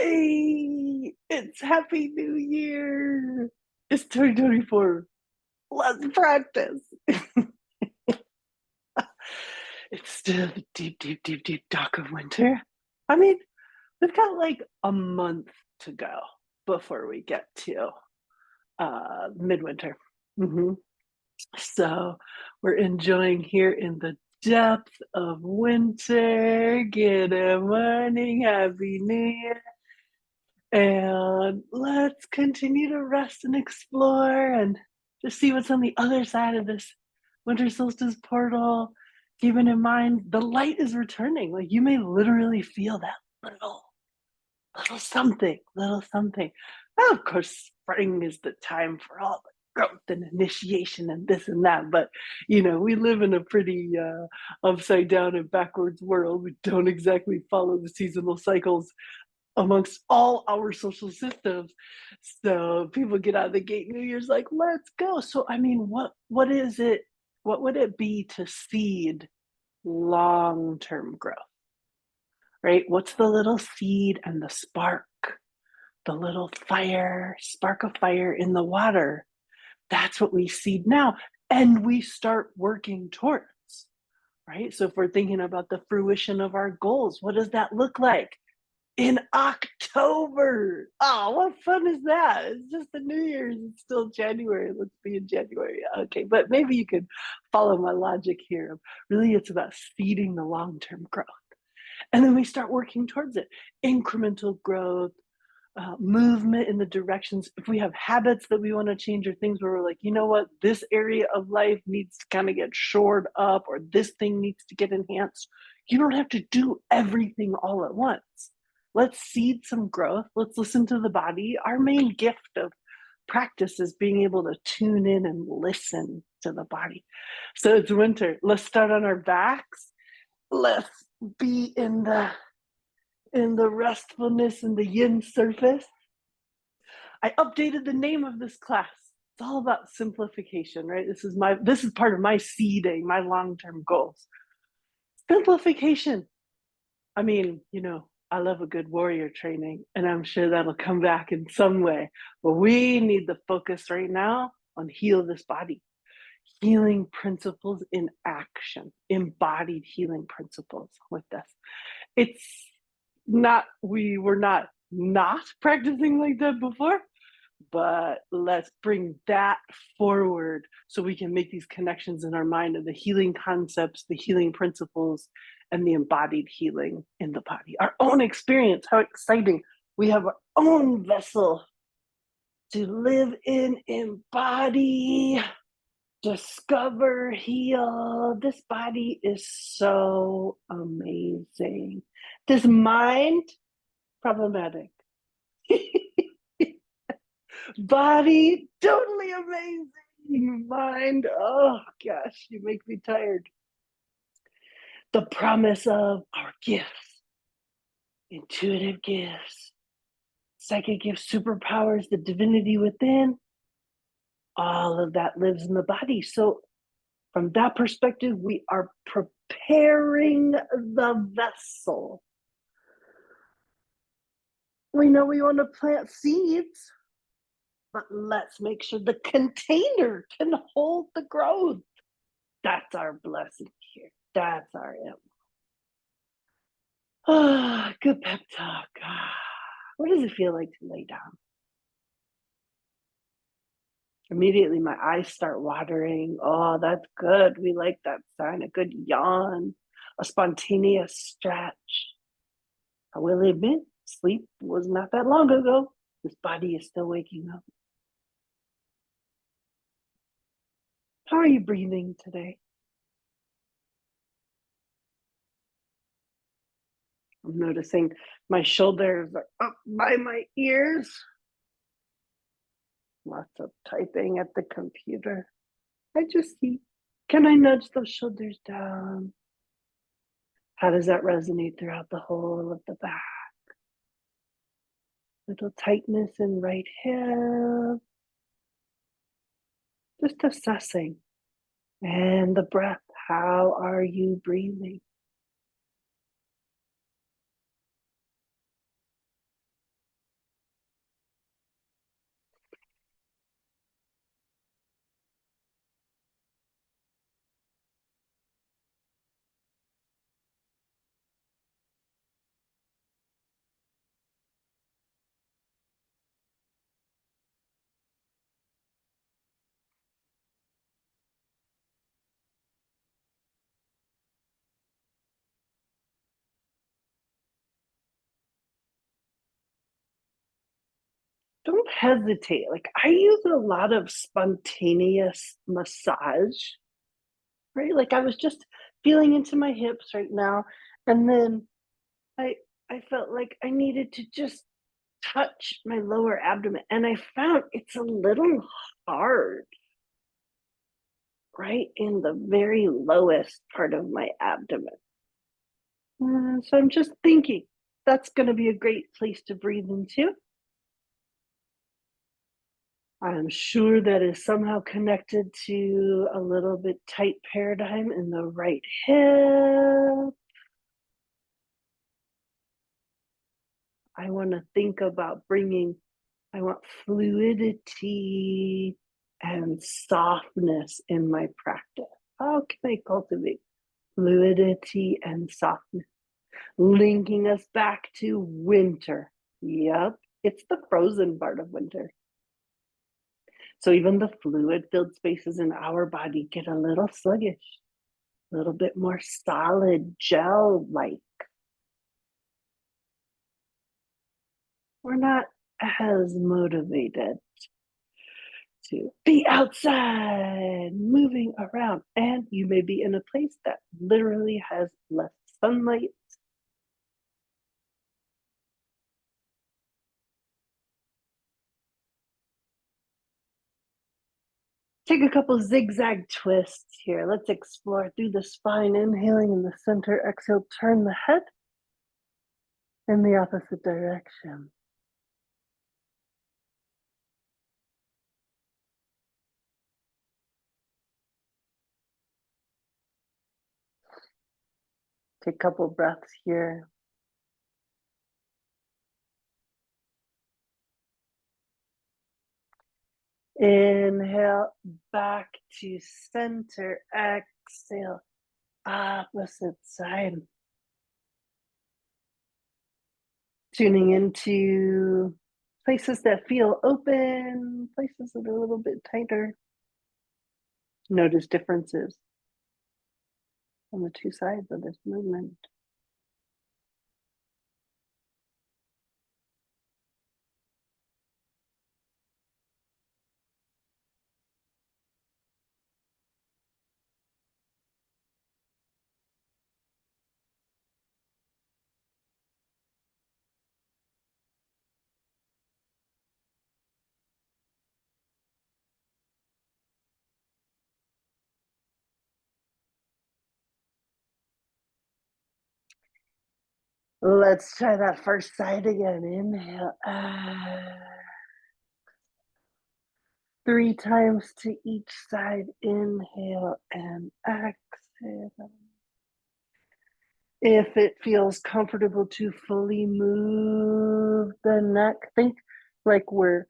Hey, it's Happy New Year. It's 2024. Let's practice. It's still the deep, deep, deep, deep dark of winter. I mean, we've got like a month to go before we get to midwinter. hmm So we're enjoying here in the depth of winter. Good morning, Happy New Year. And let's continue to rest and explore and just see what's on the other side of this winter solstice portal. Keeping in mind the light is returning. Like you may literally feel that little something, little something. Well, of course, spring is the time for all the growth and initiation and this and that. But we live in a pretty upside down and backwards world. We don't exactly follow the seasonal cycles amongst all our social systems. So people get out of the gate New Year's like, let's go. So I mean, what is it? What would it be to seed long-term growth? Right? What's the little seed and the spark, the little fire, spark of fire in the water? That's what we seed now. And we start working towards, right? So if we're thinking about the fruition of our goals, what does that look like? In October. Oh, what fun is that? It's just the New Year's. It's still January. Let's be in January. Okay, but maybe you could follow my logic here. Really, it's about seeding the long-term growth. And then we start working towards it. Incremental growth, movement in the directions. If we have habits that we want to change or things where we're like, you know what, this area of life needs to kind of get shored up or this thing needs to get enhanced, you don't have to do everything all at once. Let's seed some growth. Let's listen to the body. Our main gift of practice is being able to tune in and listen to the body. So it's winter. Let's start on our backs. Let's be in the restfulness and the yin surface. I updated the name of this class. It's all about simplification, right? This is part of my seeding, my long-term goals. Simplification. I mean, I love a good warrior training, and I'm sure that'll come back in some way. But we need the focus right now on heal this body. Healing principles in action, embodied healing principles with this. It's not, we were not practicing like that before, but let's bring that forward so we can make these connections in our mind of the healing concepts, the healing principles, and the embodied healing in the body. Our own experience, how exciting. We have our own vessel to live in, embody, discover, heal. This body is so amazing. This mind, problematic. Body, totally amazing. Mind, oh gosh, you make me tired. The promise of our gifts, intuitive gifts, psychic gifts, superpowers, the divinity within, all of that lives in the body. So from that perspective, we are preparing the vessel. We know we want to plant seeds, but let's make sure the container can hold the growth. That's our blessing here. That's our M. Ah, good pep talk. What does it feel like to lay down? Immediately my eyes start watering. Oh, that's good. We like that sign. A good yawn, a spontaneous stretch. I will admit, sleep was not that long ago. This body is still waking up. How are you breathing today? I'm noticing my shoulders are up by my ears. Lots of typing at the computer. I just see, can I nudge those shoulders down? How does that resonate throughout the whole of the back? Little tightness in right hip. Just assessing. And the breath. How are you breathing? don't hesitate. Like I use a lot of spontaneous massage, right? Like I was just feeling into my hips right now, and then I I felt like I needed to just touch my lower abdomen, and I found it's a little hard, right in the very lowest part of my abdomen. So I'm just thinking that's going to be a great place to breathe into. I'm sure that is somehow connected to a little bit tight paradigm in the right hip. I want to think about I want fluidity and softness in my practice. How can I cultivate fluidity and softness? Linking us back to winter. Yep, it's the frozen part of winter. So even the fluid filled spaces in our body get a little sluggish, a little bit more solid, gel like. We're not as motivated to be outside, moving around. And you may be in a place that literally has less sunlight. Take a couple zigzag twists here. Let's explore through the spine, inhaling in the center, exhale, turn the head in the opposite direction. Take a couple breaths here. Inhale back to center, exhale, opposite side. Tuning into places that feel open, places that are a little bit tighter. Notice differences on the two sides of this movement. Let's try that first side again. Inhale. Three times to each side. Inhale and exhale. If it feels comfortable to fully move the neck, think like we're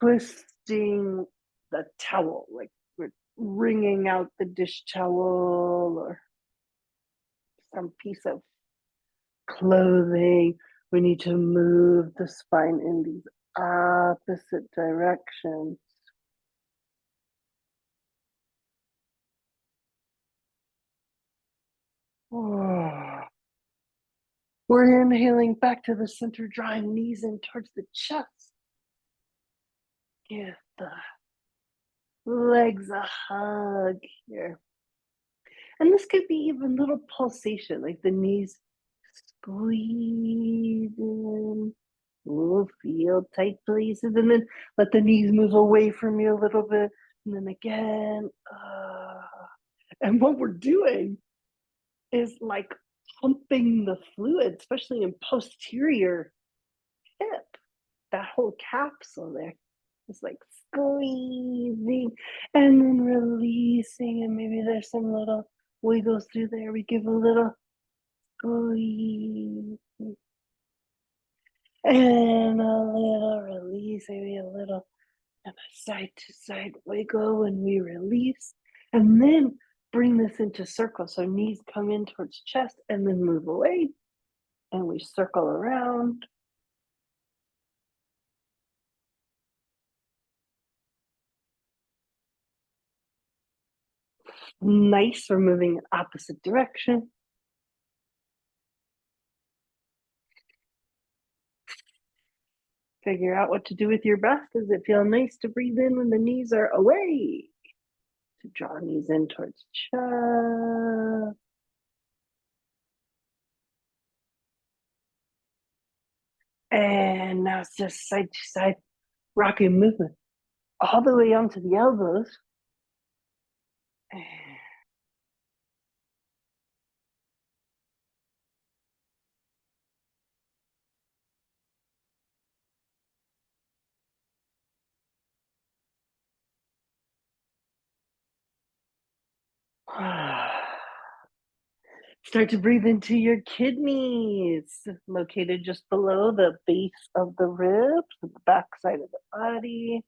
twisting the towel, like we're wringing out the dish towel or some piece of clothing. We need to move the spine in these opposite directions. Oh. We're inhaling back to the center, drawing knees in towards the chest. Give the legs a hug here. And this could be even little pulsation, like the knees squeeze in. Ooh, feel tight places, and then let the knees move away from you a little bit, and then again. And what we're doing is like pumping the fluid, especially in posterior hip, that whole capsule there. It's like squeezing and then releasing, and maybe there's some little wiggles through there. We give a little squeeze and a little release, maybe a little and a side to side wiggle when we release, and then bring this into circle. So knees come in towards chest and then move away, and we circle around. Nice. We're moving in opposite direction. Figure out what to do with your breath. Does it feel nice to breathe in when the knees are away? To draw knees in towards chest. And now it's just side to side rocking movement all the way onto the elbows. Start to breathe into your kidneys, located just below the base of the ribs, the back side of the body.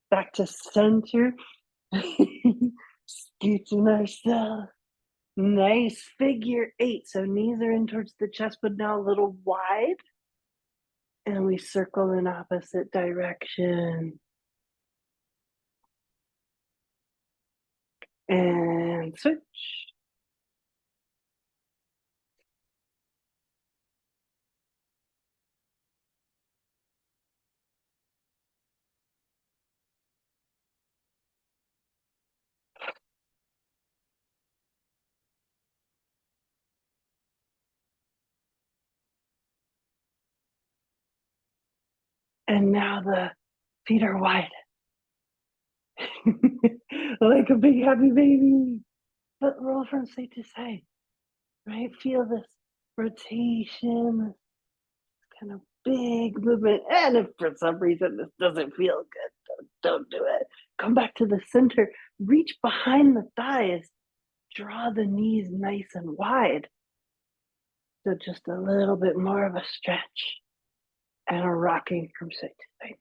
Back to center. Scooching ourselves. Nice figure eight. So knees are in towards the chest, but now a little wide. And we circle in opposite direction. And switch. And now the feet are wide. Like a big happy baby. But roll from side to side, right? Feel this rotation, kind of big movement. And if for some reason this doesn't feel good, don't do it. Come back to the center, reach behind the thighs, draw the knees nice and wide. So just a little bit more of a stretch and a rocking from side to side.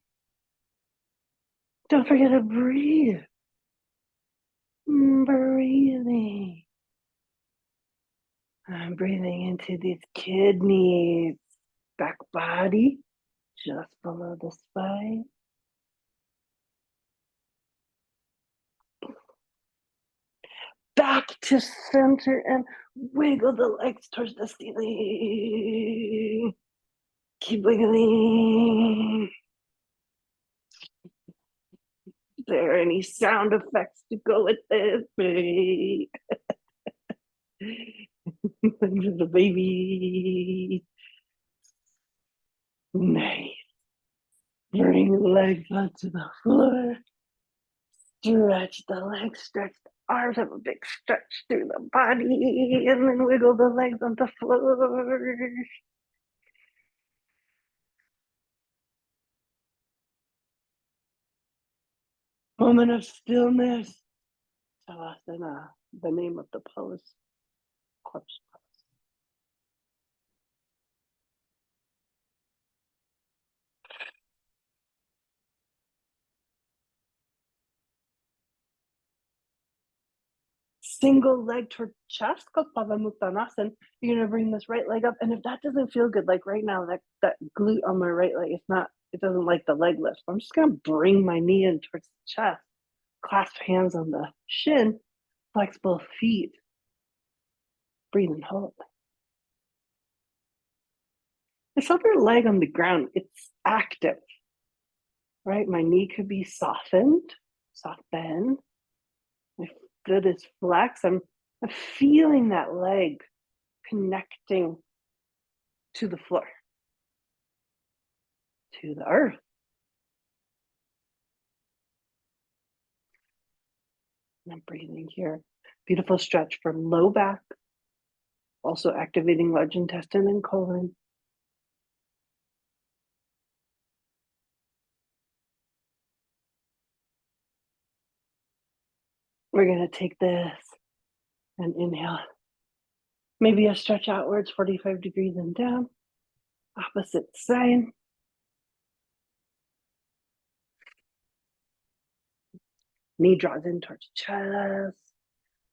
Don't forget to breathe. Breathing. I'm breathing into these kidneys, back body, just below the spine. Back to center and wiggle the legs towards the ceiling. Keep wiggling. Is there any sound effects to go with this? Little baby. Nice. Bring the legs onto the floor. Stretch the legs, stretch the arms, have a big stretch through the body, and then wiggle the legs on the floor. Moment of stillness. Savasana, the name of the pose. Corpse pose. Single leg toward chest, Pavamuktanasana. You're gonna bring this right leg up, and if that doesn't feel good, like right now, that glute on my right leg, it doesn't like the leg lift. I'm just gonna bring my knee in towards the chest, clasp hands on the shin, flex both feet, breathe and hold. This other leg on the ground, it's active, right? My knee could be softened, soft bend. My foot is flexed. I'm feeling that leg connecting to the floor, to the earth. And I'm breathing here. Beautiful stretch from low back, also activating large intestine and colon. We're going to take this and inhale. Maybe a stretch outwards, 45 degrees and down. Opposite side. Knee draws in towards chest.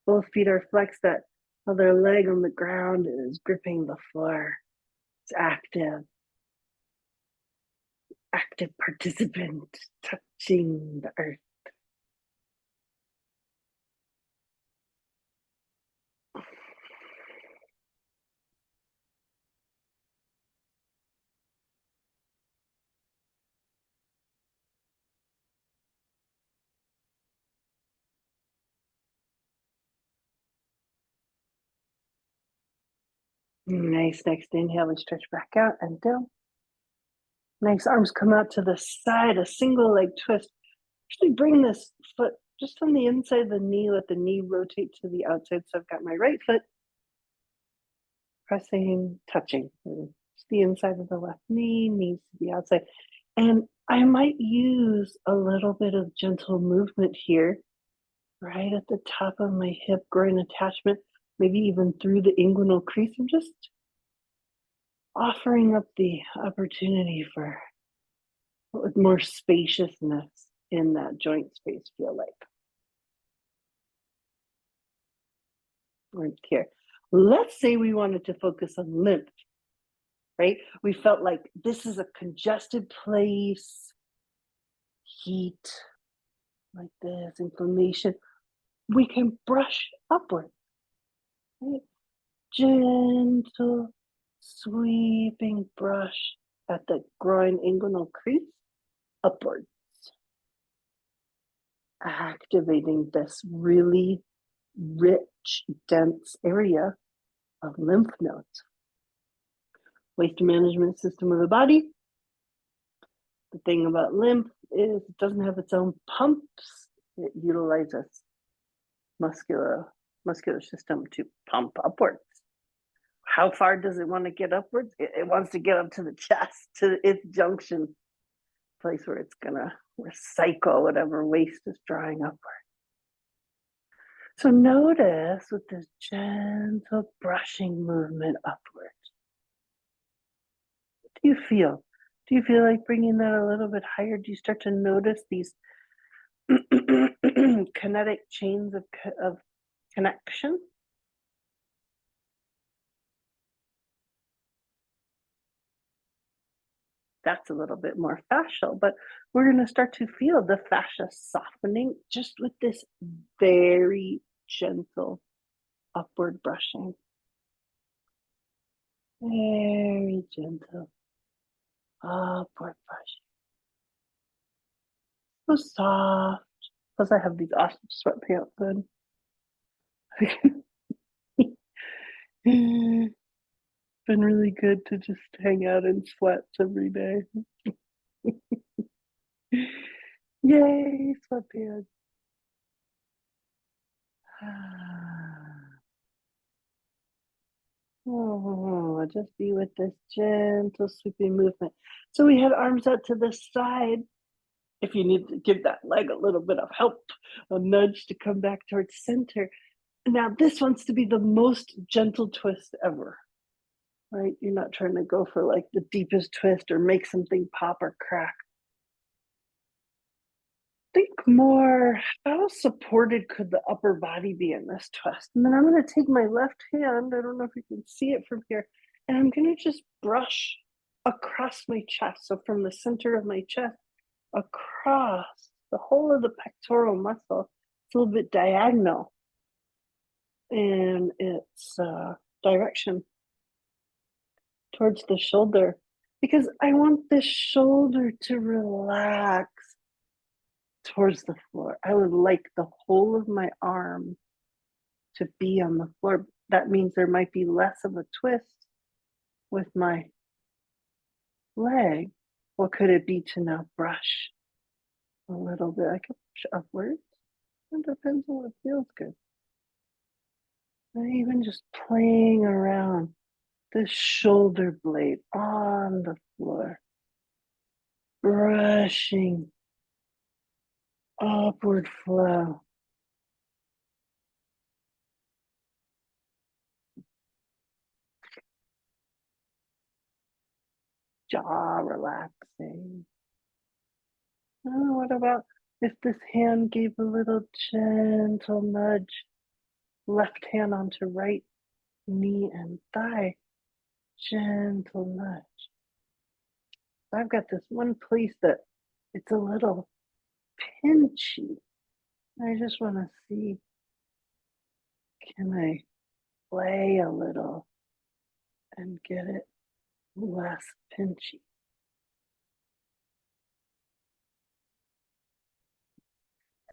Both feet are flexed. That other leg on the ground is gripping the floor. It's active. Active participant touching the earth. Nice. Next inhale, we stretch back out and down. Nice. Arms come out to the side, a single leg twist. Actually, bring this foot just on the inside of the knee. Let the knee rotate to the outside. So I've got my right foot pressing, touching. Just the inside of the left knee, knees to the outside. And I might use a little bit of gentle movement here, right at the top of my hip groin attachment, maybe even through the inguinal crease. I'm just offering up the opportunity for what would more spaciousness in that joint space feel like. Right here. Let's say we wanted to focus on lymph, right? We felt like this is a congested place, heat, like this, inflammation. We can brush upward, right? Gentle, sweeping brush at the groin inguinal crease upwards, activating this really rich, dense area of lymph nodes. Waste management system of the body. The thing about lymph is it doesn't have its own pumps. It utilizes muscular system to pump upwards. How far does it want to get upwards? It wants to get up to the chest, to its junction, place where it's gonna recycle whatever waste is drawing upward. So notice with this gentle brushing movement upward, what do you feel? Do you feel like bringing that a little bit higher? Do you start to notice these kinetic chains of connection? That's a little bit more fascial, but we're going to start to feel the fascia softening just with this very gentle upward brushing. Very gentle upward brushing. So soft. Plus, I have these awesome sweatpants on. Been really good to just hang out in sweats every day. Yay, sweatpants. Oh, just be with this gentle sweeping movement. So we had arms out to the side. If you need to give that leg a little bit of help, a nudge to come back towards center. Now this wants to be the most gentle twist ever, right? You're not trying to go for like the deepest twist or make something pop or crack. Think more, how supported could the upper body be in this twist? And then I'm going to take my left hand, I don't know if you can see it from here, and I'm going to just brush across my chest. So from the center of my chest, across the whole of the pectoral muscle. It's a little bit diagonal in its direction towards the shoulder, because I want this shoulder to relax towards the floor. I would like the whole of my arm to be on the floor. That means there might be less of a twist with my leg. What could it be to now brush a little bit? I could push upwards. It depends on what feels good. And even just playing around the shoulder blade on the floor, brushing upward flow. Jaw relaxing. Oh, what about if this hand gave a little gentle nudge, left hand onto right knee and thigh, gentle nudge. I've got this one place that it's a little pinchy. I just want to see, can I play a little and get it less pinchy?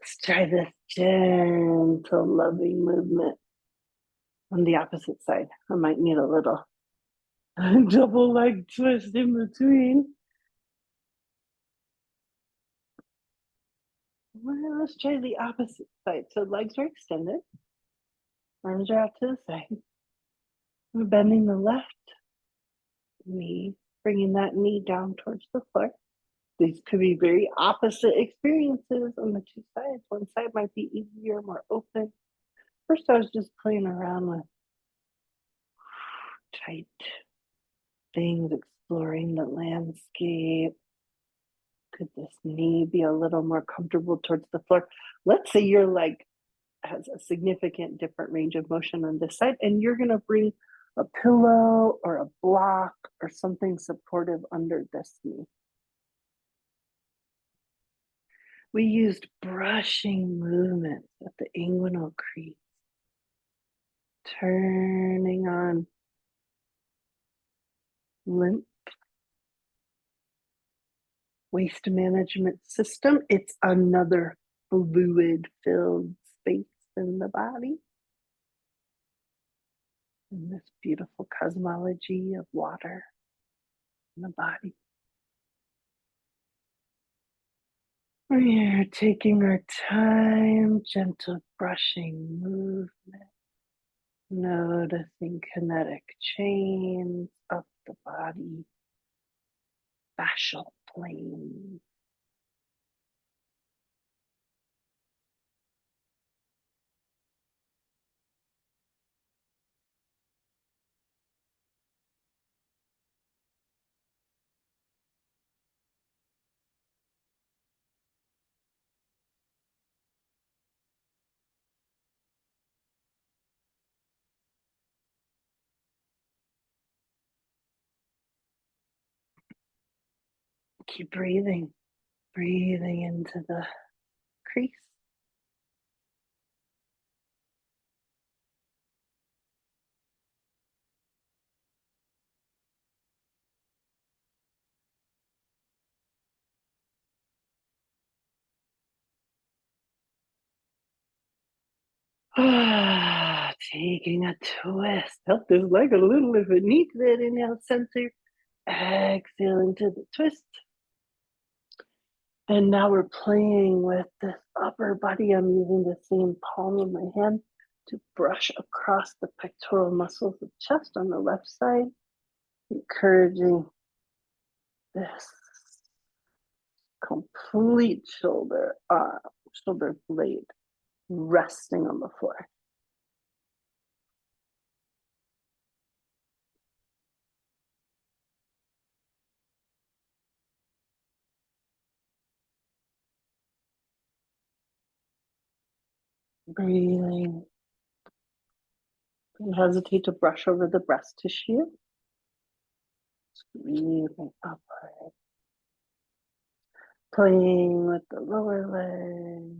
Let's try this gentle, loving movement on the opposite side. I might need a little Double leg twist in between. Well, let's try the opposite side. So legs are extended, arms are out to the side. We're bending the left knee, bringing that knee down towards the floor. These could be very opposite experiences on the two sides. One side might be easier, more open. First, I was just playing around with tight things, exploring the landscape. Could this knee be a little more comfortable towards the floor? Let's say your leg has a significant different range of motion on this side, and you're going to bring a pillow or a block or something supportive under this knee. We used brushing movements at the inguinal crease, turning on lymph, waste management system. It's another fluid filled space in the body. And this beautiful cosmology of water in the body. We're taking our time, gentle brushing movement, noticing kinetic chains up the body, fascial plane. Keep breathing, breathing into the crease. Taking a twist. Help this leg a little if it needs it. Inhale, center. Exhale into the twist. And now we're playing with this upper body. I'm using the same palm of my hand to brush across the pectoral muscles of chest on the left side, encouraging this complete shoulder blade resting on the floor. Breathing. Don't hesitate to brush over the breast tissue. Breathing upward. Playing with the lower leg.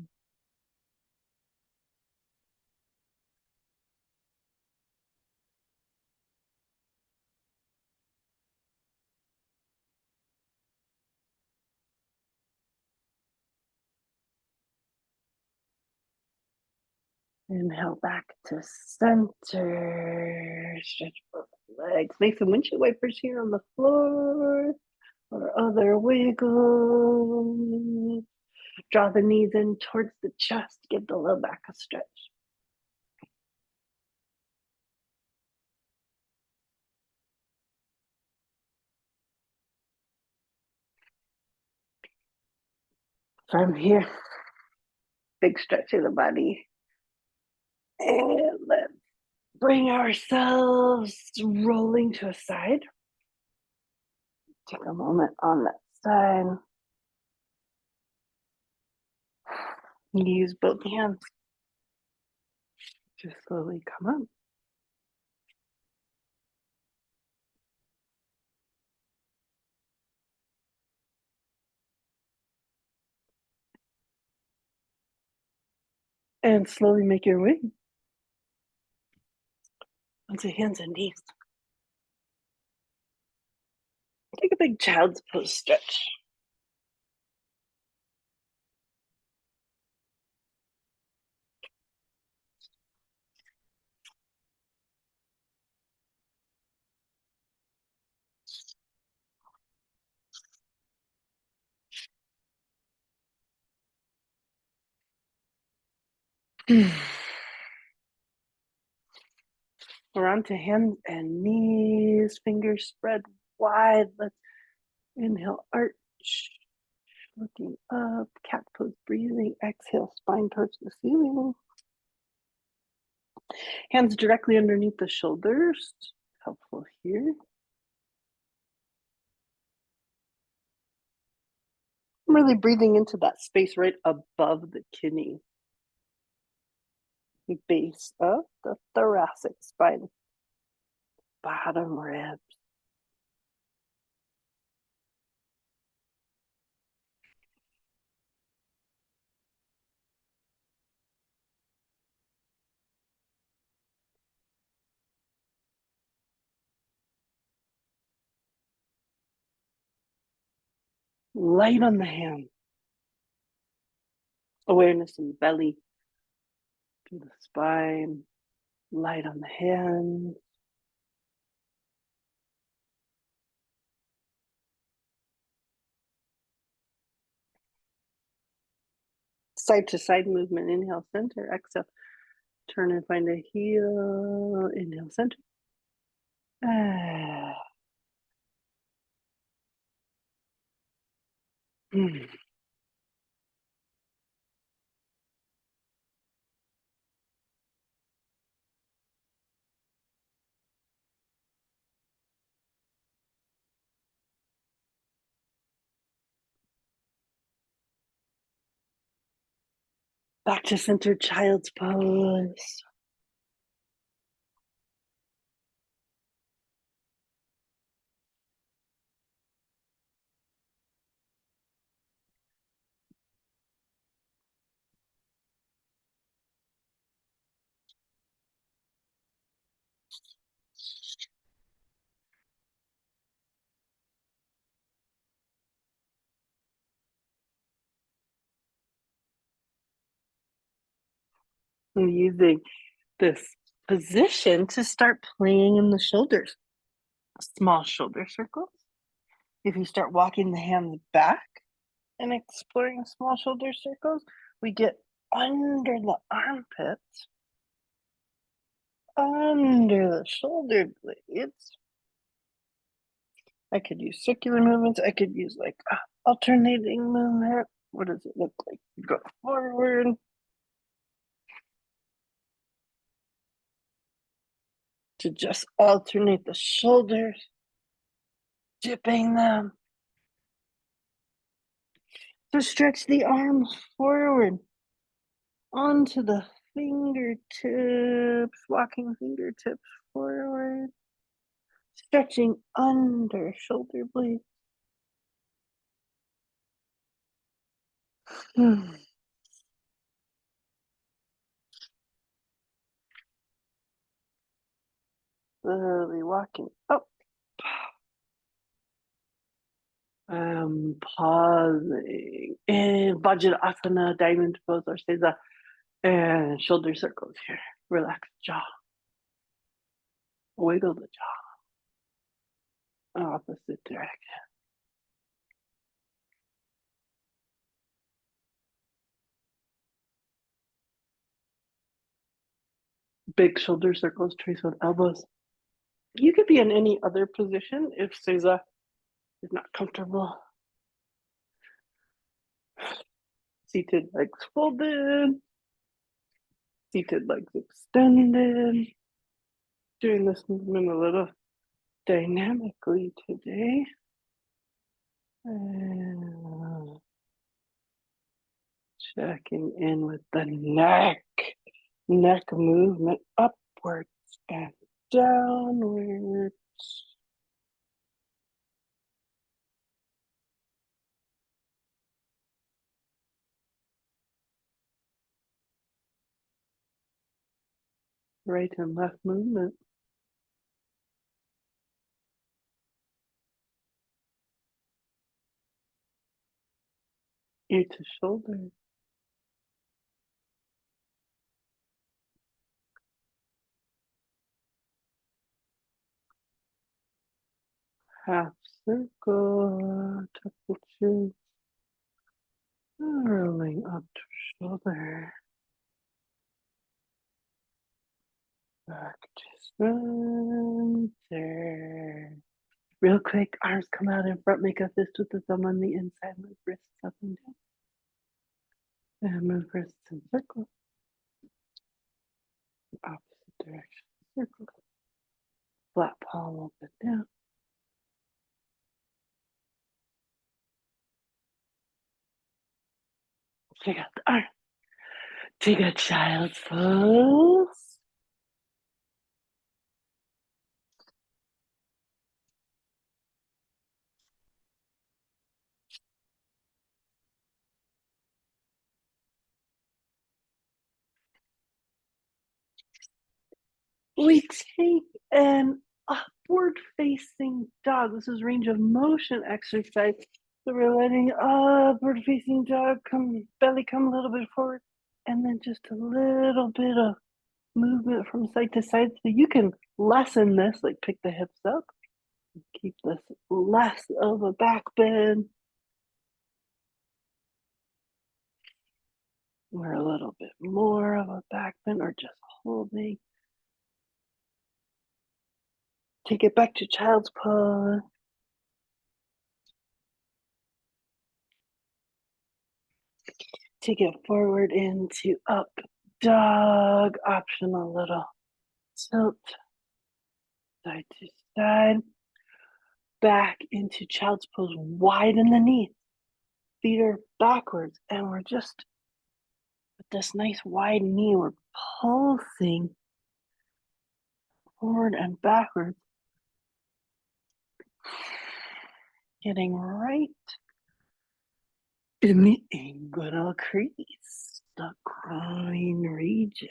Inhale back to center. Stretch both legs. Make some windshield wipers here on the floor or other wiggles. Draw the knees in towards the chest. Give the low back a stretch. From here, big stretch of the body. And let's bring ourselves rolling to a side. Take a moment on that side. Use both hands to slowly come up. And slowly make your way onto hands and knees. Take a big child's pose stretch. We're on to hands and knees, fingers spread wide. Let's inhale, arch, looking up, cat pose breathing. Exhale, spine towards the ceiling. Hands directly underneath the shoulders. Helpful here. I'm really breathing into that space right above the kidney, base of the thoracic spine, bottom ribs. Light on the hand. Awareness in the belly, through the spine. Light on the hands. Side to side movement. Inhale, center. Exhale, turn and find a heel. Inhale, center. Ah. Back to center, child's pose. I'm using this position to start playing in the shoulders. Small shoulder circles. If you start walking the hands back and exploring small shoulder circles, we get under the armpits, under the shoulder blades. I could use circular movements. I could use like alternating movement. What does it look like? Go forward. To just alternate the shoulders, dipping them. To stretch the arms forward onto the fingertips, walking fingertips forward, stretching under shoulder blades. Slowly walking up. Pausing in Vajrasana, diamond pose, or Seiza, and shoulder circles here. Relax jaw. Wiggle the jaw. Opposite direction. Big shoulder circles, trace with elbows. You could be in any other position if Seiza is not comfortable. Seated legs folded. Seated legs extended. Doing this movement a little dynamically today. And checking in with the neck. Neck movement upwards and downwards. Right and left movement. Ear to shoulder. Half circle. Tuck the chin. Rolling up to shoulder. Back to center. Real quick, arms come out in front, make a fist with the thumb on the inside, move wrists up and down. And move wrists in circle. Opposite direction, circle. Flat palm up and down. Check out the arm. Take a child's pose. We take an upward facing dog. This is range of motion exercise. So we're letting upward facing dog belly come a little bit forward, and then just a little bit of movement from side to side. So you can lessen this, like pick the hips up, keep this less of a back bend, or a little bit more of a back bend, or just holding. Take it back to child's pose. Take it forward into up dog, optional little tilt, side to side, back into child's pose, widen the knee, feet are backwards, and we're just with this nice wide knee, we're pulsing forward and backwards, getting right in the inguinal crease, the groin region.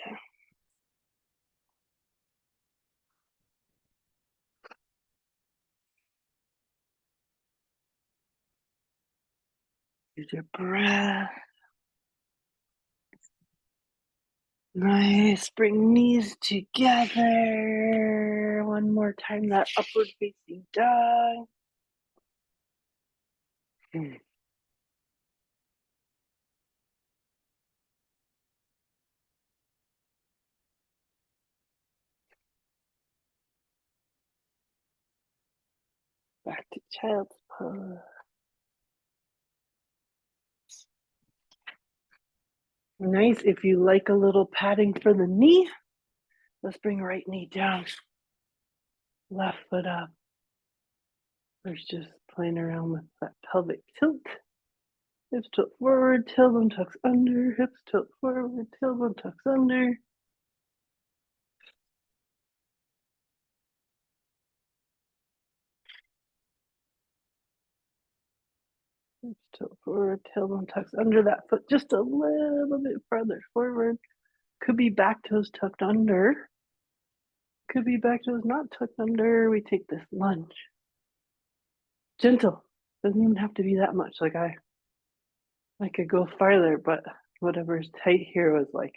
Use your breath. Nice. Bring knees together. One more time, that upward facing dog. Back to child's pose. Nice. If you like a little padding for the knee, let's bring right knee down, left foot up. There's just playing around with that pelvic tilt. Hips tilt forward, tailbone tucks under, hips tilt forward, tailbone tucks under. Hips tilt forward, tailbone tucks under, that foot just a little bit farther forward. Could be back toes tucked under. Could be back toes not tucked under. We take this lunge. Gentle. Doesn't even have to be that much. Like I could go farther, but whatever's tight here was like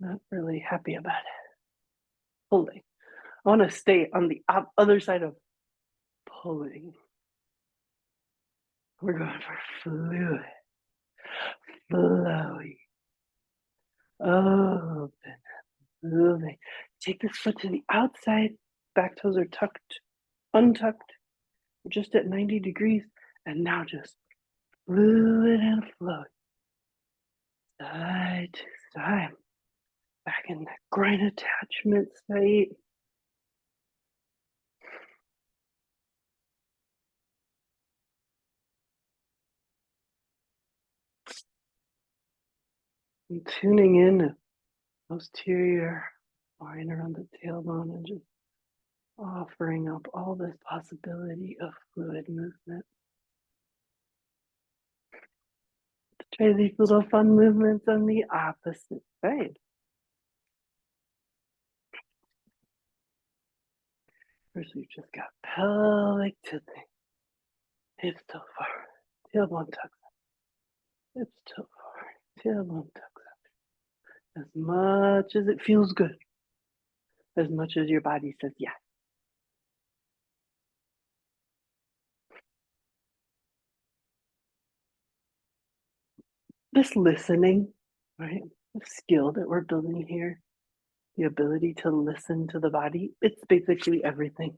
not really happy about it. Holding. I want to stay on the other side of pulling. We're going for fluid, flowy, open, moving. Take this foot to the outside. Back toes are tucked, untucked. We're just at 90 degrees. And now just fluid and flowy. Side to side. Back in the groin attachment state. And tuning in to posterior line around the tailbone and just offering up all this possibility of fluid movement. Try these little fun movements on the opposite side. First, we've just got pelvic tilting, hips tilt forward, tailbone tucks up, hips tilt forward, tailbone tucks up. As much as it feels good, as much as your body says yes. This listening, right, the skill that we're building here the ability to listen to the body. It's basically everything.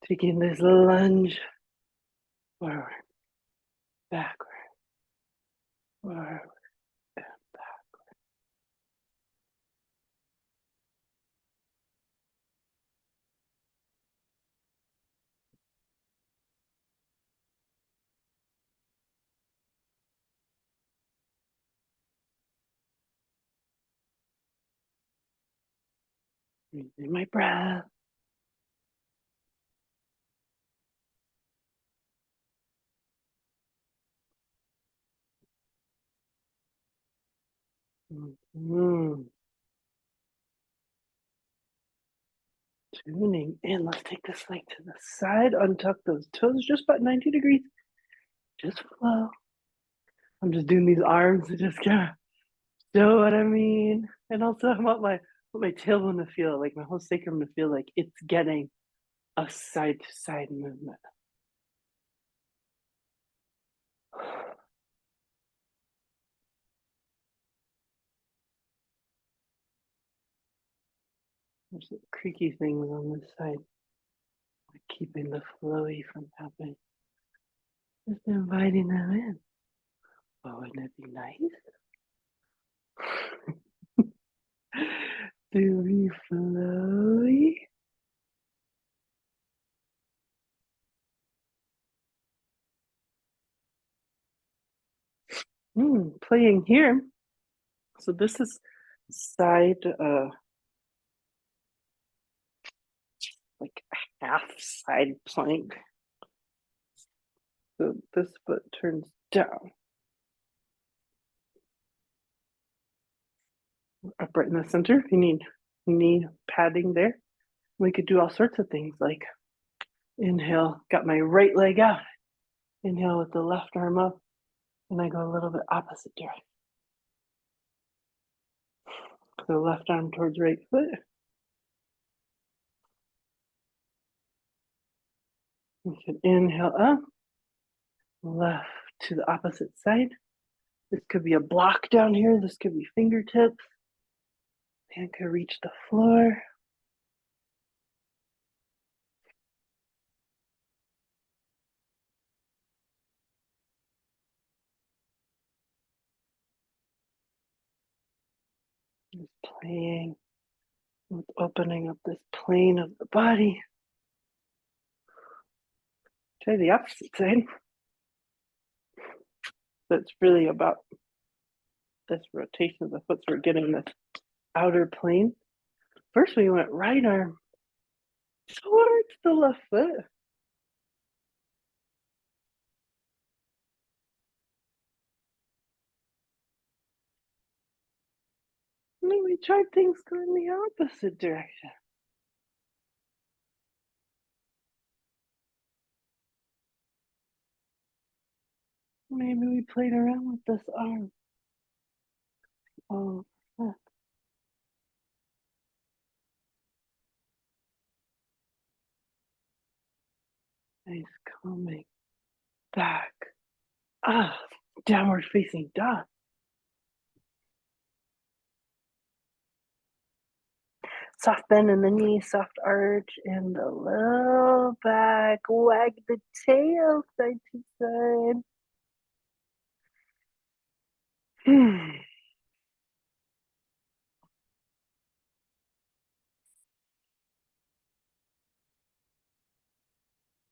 Taking this lunge forward, backward, forward, and back. Using my breath. Mm-hmm. Tuning in. Let's take this leg to the side, untuck those toes just about 90 degrees. Just flow. I'm just doing these arms to just kind of show what I mean. And also I want my tailbone to feel like my whole sacrum to feel like it's getting a side to side movement. There's some creaky things on this side, like keeping the flowy from happening. Just inviting them in. Oh, wouldn't it be nice? To be flowy. Playing here. So this is side, like half side plank. So this foot turns down. Upright in the center. You need knee padding there. We could do all sorts of things like inhale, got my right leg out. Inhale with the left arm up, and I go a little bit opposite direction. So left arm towards right foot. You can inhale up, left to the opposite side. This could be a block down here. This could be fingertips. Hand could reach the floor. Just playing with opening up this plane of the body. Try the opposite side. So it's really about this rotation of the foot. So we're getting this outer plane. First, we went right arm towards the left foot. And then we tried things going the opposite direction. Maybe we played around with this arm. Oh, nice coming back. Downward facing dog. Soft bend in the knee, soft arch in the low back. Wag the tail side to side.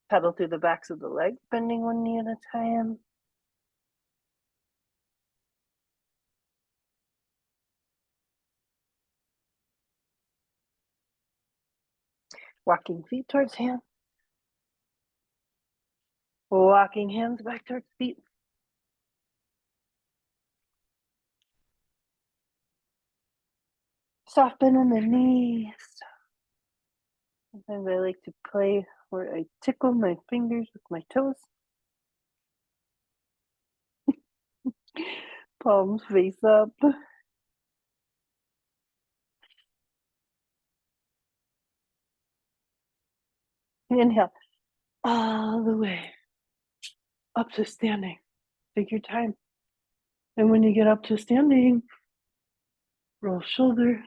Pedal through the backs of the legs, bending one knee at a time. Walking feet towards hands. Walking hands back towards feet. Soft bend in the knees. Sometimes I like to play where I tickle my fingers with my toes. Palms face up. Inhale all the way up to standing. Take your time. And when you get up to standing, Roll shoulders.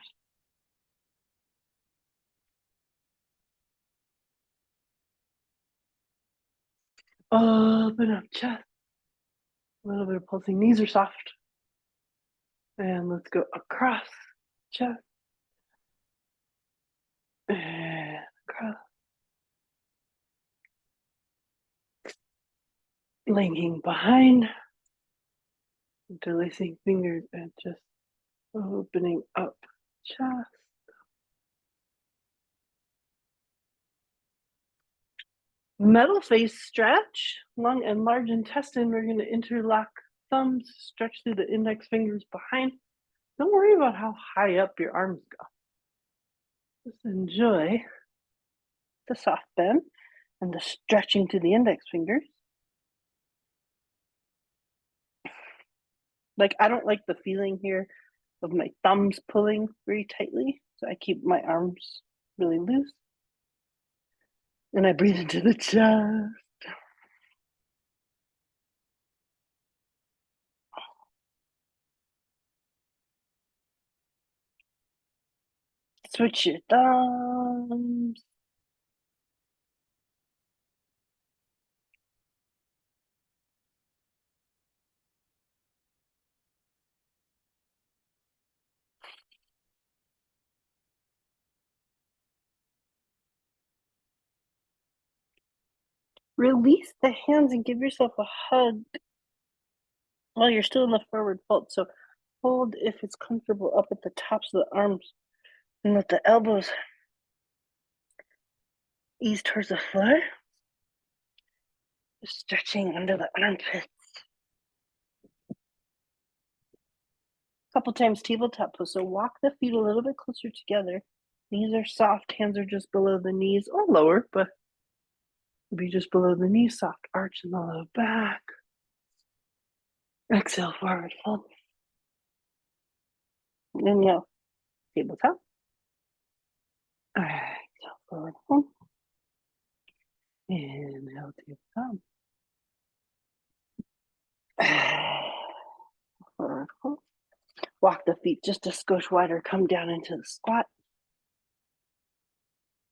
Open up chest. A little bit of pulsing. Knees are soft. And let's go across chest. And across. Linking behind. Interlacing fingers and just opening up chest. Metal face stretch. Lung and large intestine. We're going to interlock thumbs. Stretch through the index fingers behind. Don't worry about how high up your arms go. Just enjoy the soft bend and the stretching to the index fingers. Like, I don't like the feeling here of my thumbs pulling very tightly, so I keep my arms really loose. And I breathe into the chest. Switch your thumbs. Release the hands and give yourself a hug while you're still in the forward fold. So hold, if it's comfortable, up at the tops of the arms and let the elbows ease towards the floor. Stretching under the armpits. A couple times tabletop pose. So walk the feet a little bit closer together. Knees are soft, hands are just below the knees or lower, but be just below the knees, soft arch in the low back. Exhale, forward fold. Inhale, tabletop. Exhale, forward fold. Inhale, tabletop. Forward fold. Walk the feet just a skosh wider. Come down into the squat.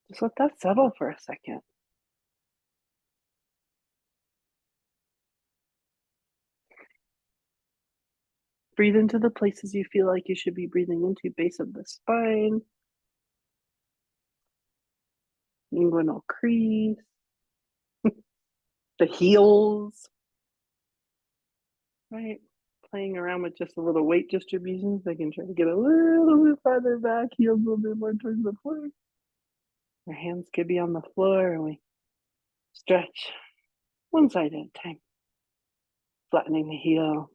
Just let that settle for a second. Breathe into the places you feel like you should be breathing into. Base of the spine. Inguinal crease. The heels. Right? Playing around with just a little weight distributions. I can try to get a little bit farther back, heels a little bit more towards the floor. Our hands could be on the floor and we stretch one side at a time, flattening the heel.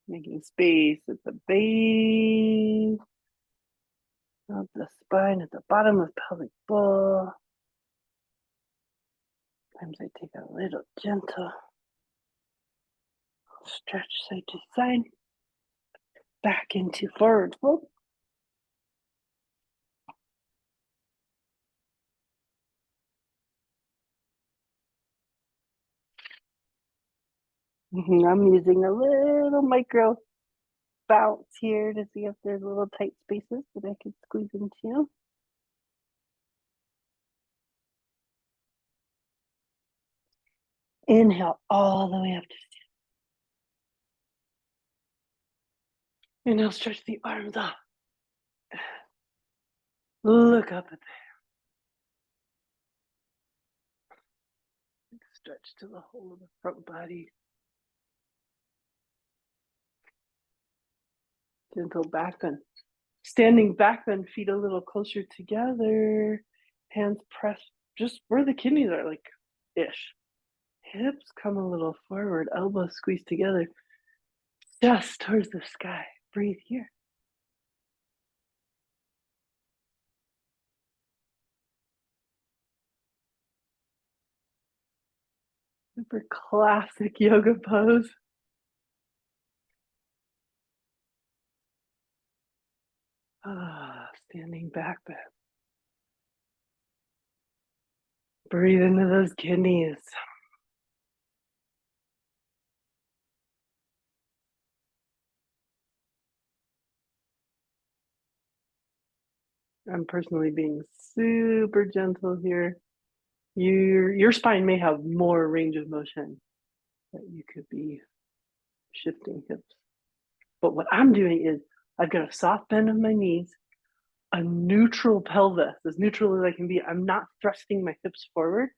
Making space at the base of the spine, at the bottom of pelvic bowl. Sometimes I take a little gentle stretch side to side, back into forward fold. I'm using a little micro bounce here to see if there's little tight spaces that I could squeeze into. Inhale all the way up to stand. Inhale, stretch the arms up. Look up at the stretch to the whole of the front body. Gentle back bend. Standing back bend, feet a little closer together. Hands press just where the kidneys are, like ish. Hips come a little forward, elbows squeeze together. Just towards the sky. Breathe here. Super classic yoga pose. Standing back bend. Breathe into those kidneys. I'm personally being super gentle here. Your spine may have more range of motion that you could be shifting hips. But what I'm doing is I've got a soft bend of my knees, a neutral pelvis, as neutral as I can be. I'm not thrusting my hips forward.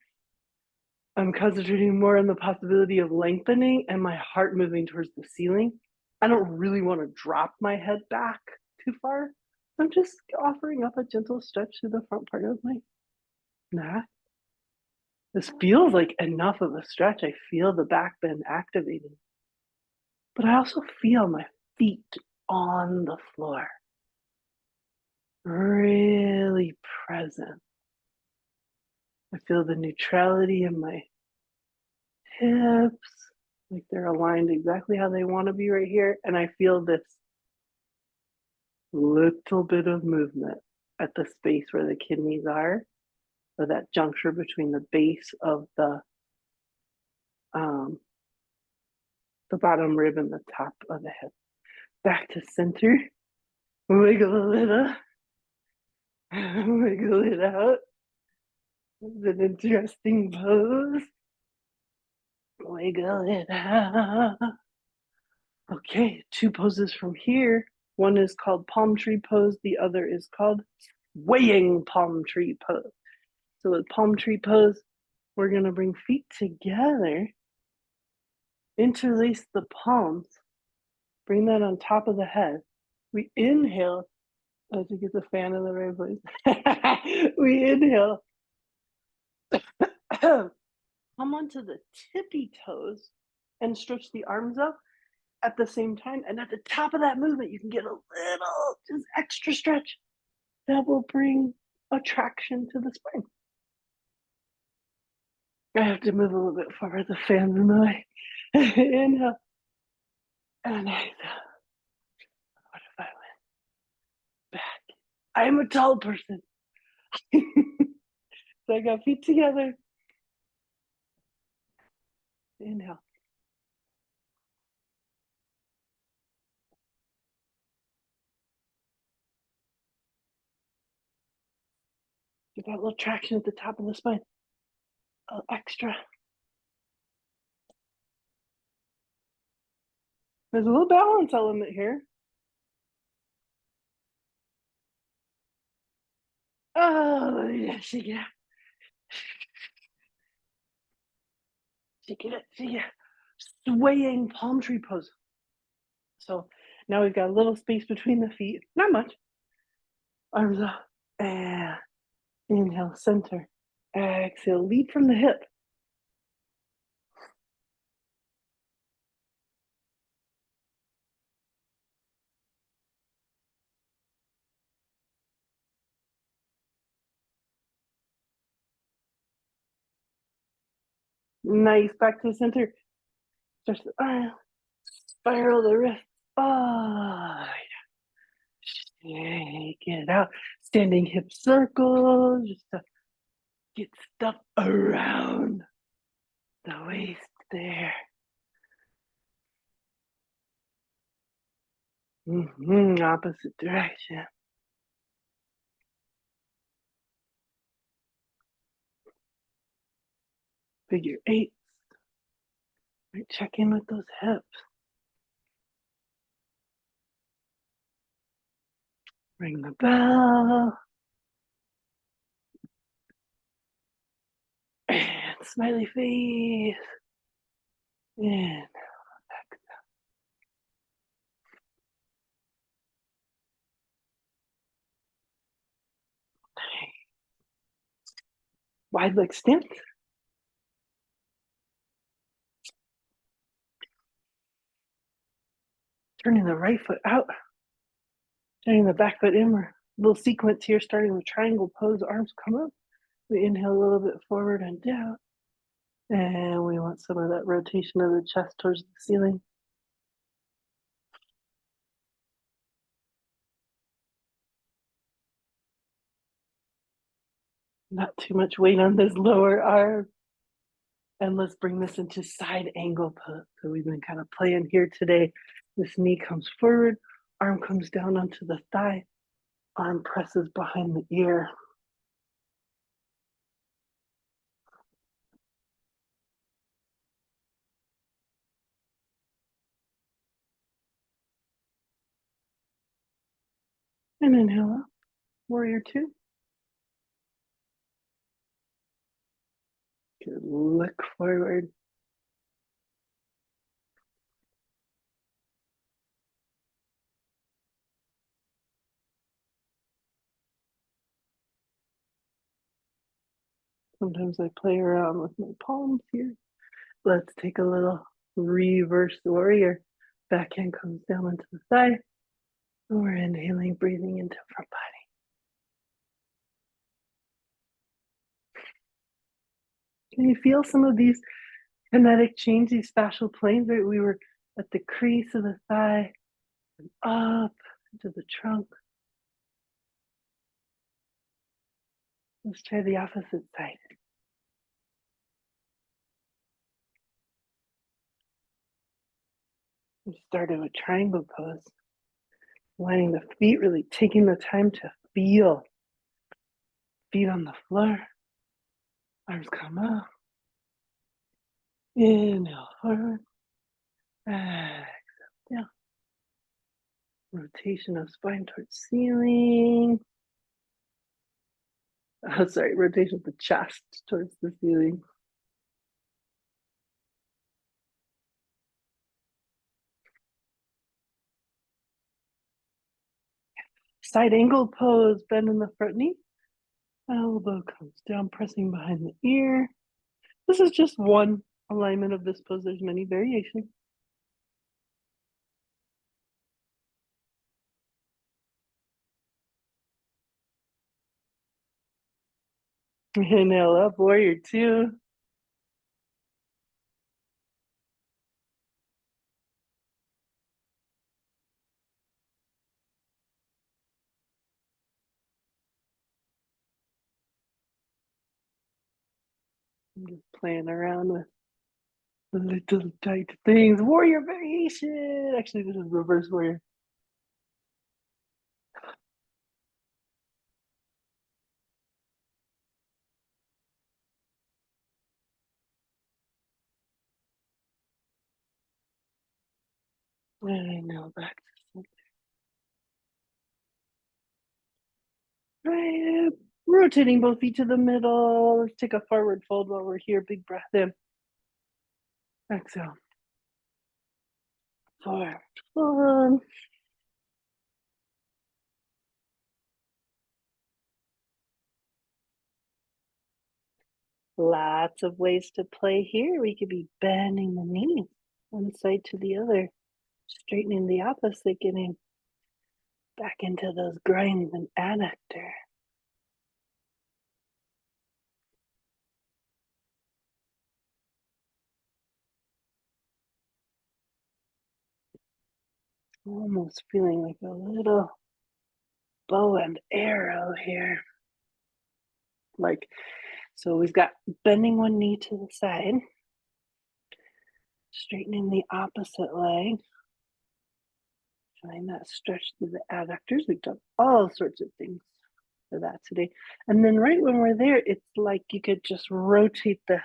I'm concentrating more on the possibility of lengthening and my heart moving towards the ceiling. I don't really want to drop my head back too far. I'm just offering up a gentle stretch to the front part of my neck. This feels like enough of a stretch. I feel the back bend activating, but I also feel my feet on the floor, really present. I feel the neutrality in my hips, like they're aligned exactly how they want to be right here. And I feel this little bit of movement at the space where the kidneys are, or that juncture between the base of um, the bottom rib and the top of the hip. Back to center. Wiggle a little. Wiggle it out. It's an interesting pose. Wiggle it out. Okay, two poses from here. One is called palm tree pose. The other is called swaying palm tree pose. So with palm tree pose, we're going to bring feet together, interlace the palms, bring that on top of the head. We inhale. I think it's a fan in the right place. We inhale. Come onto the tippy toes and stretch the arms up at the same time. And at the top of that movement, you can get a little, just extra stretch that will bring attraction to the spine. I have to move a little bit forward. The fan's in the way. Inhale and exhale. What if I went back? I am a tall person. So I got feet together. Inhale. Get that little traction at the top of the spine. A little extra. There's a little balance element here. Oh, yeah, shake it out. Shake it out. Shake it out. Swaying palm tree pose. So now we've got a little space between the feet. Not much. Arms up. And inhale, center. Exhale, lead from the hip. Nice. Back to the center. Stretch the arm. Spiral the wrist. Oh, shake it out. Standing hip circles. Just to get stuff around the waist there. Opposite direction. Figure eight. Right, check in with those hips. Ring the bell. And smiley face. And back. Wide leg stance. Turning the right foot out. Turning the back foot inward. Little sequence here, starting with triangle pose. Arms come up. We inhale a little bit forward and down. And we want some of that rotation of the chest towards the ceiling. Not too much weight on this lower arm. And let's bring this into side angle pose. So we've been kind of playing here today. This knee comes forward, arm comes down onto the thigh, arm presses behind the ear. And inhale up, warrior two. Good, look forward. Sometimes I play around with my palms here. Let's take a little reverse warrior. Backhand comes down into the thigh. And we're inhaling, breathing into front body. Can you feel some of these kinetic change, these fascial planes, right? We were at the crease of the thigh, and up into the trunk. Let's try the opposite side. We started with triangle pose, lining the feet, really taking the time to feel. Feet on the floor, arms come up. Inhale forward, exhale down. Rotation of spine towards ceiling. Oh, sorry, rotation of the chest towards the ceiling. Side angle pose, bend in the front knee. Elbow comes down, pressing behind the ear. This is just one alignment of this pose. There's many variations. Inhale up, warrior two. I'm just playing around with little tight things. Warrior variation. Actually, this is reverse warrior. And now back to center. Right. Rotating both feet to the middle. Let's take a forward fold while we're here. Big breath in. Exhale. Forward fold. Lots of ways to play here. We could be bending the knees one side to the other, straightening the opposite, getting back into those grinds and adductor. Almost feeling like a little bow and arrow here. Like, so we've got bending one knee to the side, straightening the opposite leg, feeling that stretch through the adductors. We've done all sorts of things for that today. And then right when we're there, it's like you could just rotate this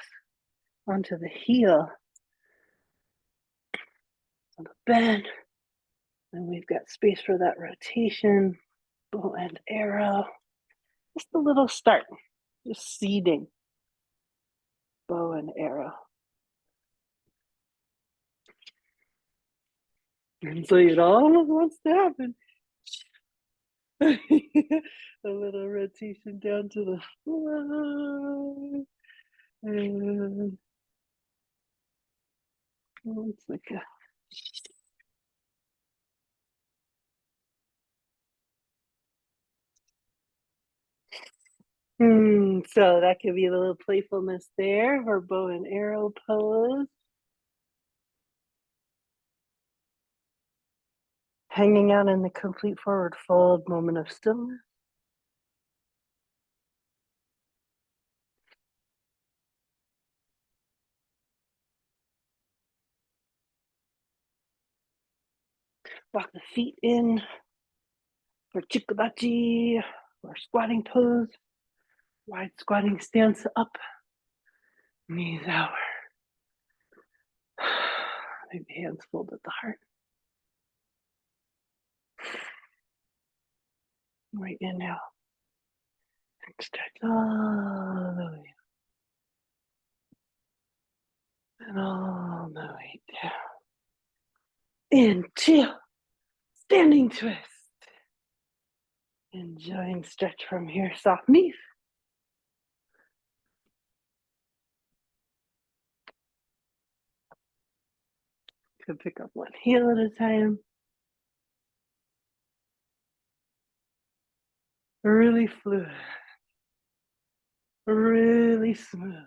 onto the heel on the bend. And we've got space for that rotation, bow and arrow. Just a little start, just seeding, bow and arrow. And so it almost wants to happen. A little rotation down to the floor. And it's like a so that could be a little playfulness there, or bow and arrow pose. Hanging out in the complete forward fold, moment of stillness. Walk the feet in for chikudachi or squatting pose. Wide squatting stance up, knees out. Maybe hands fold at the heart. Right inhale. Stretch all the way and all the way down. Into standing twist. Enjoying stretch from here. Soft knees. Could pick up one heel at a time. Really fluid. Really smooth.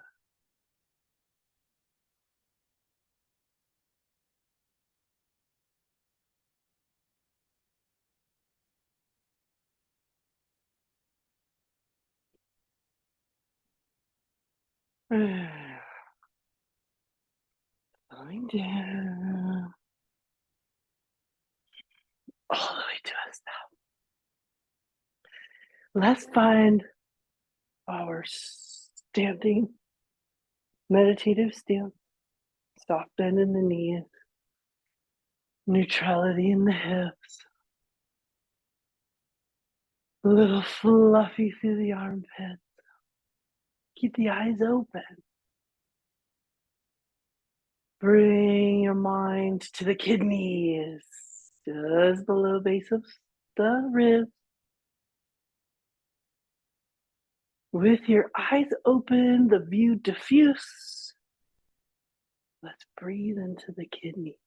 Going down. All the way to a stop. Let's find our standing meditative stance. Soft bend in the knees. Neutrality in the hips. A little fluffy through the armpits. Keep the eyes open. Bring your mind to the kidneys, just below base of the ribs. With your eyes open, the view diffuse. Let's breathe into the kidney.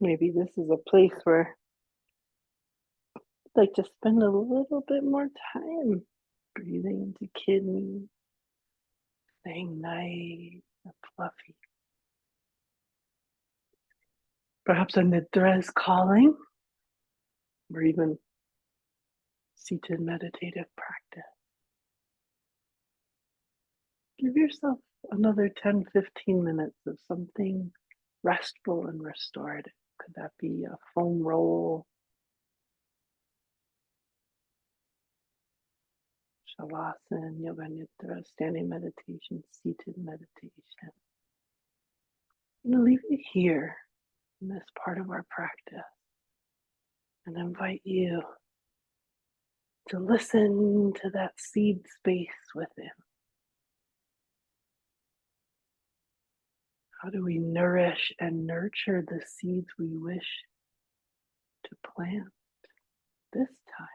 Maybe this is a place where I'd like to spend a little bit more time breathing into kidneys, staying nice and fluffy. Perhaps a Nidra is calling, or even seated meditative practice. Give yourself another 10-15 minutes of something restful and restorative. Could that be a foam roll, shavasana, yoga nidra, standing meditation, seated meditation? I'm going to leave you here in this part of our practice and invite you to listen to that seed space within. How do we nourish and nurture the seeds we wish to plant this time?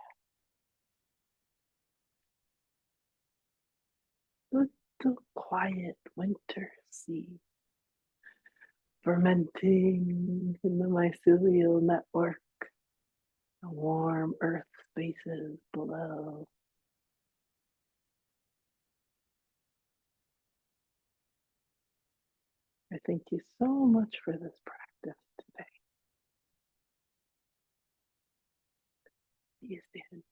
Little quiet winter seed fermenting in the mycelial network, the warm earth spaces below. I thank you so much for this practice today. See you soon.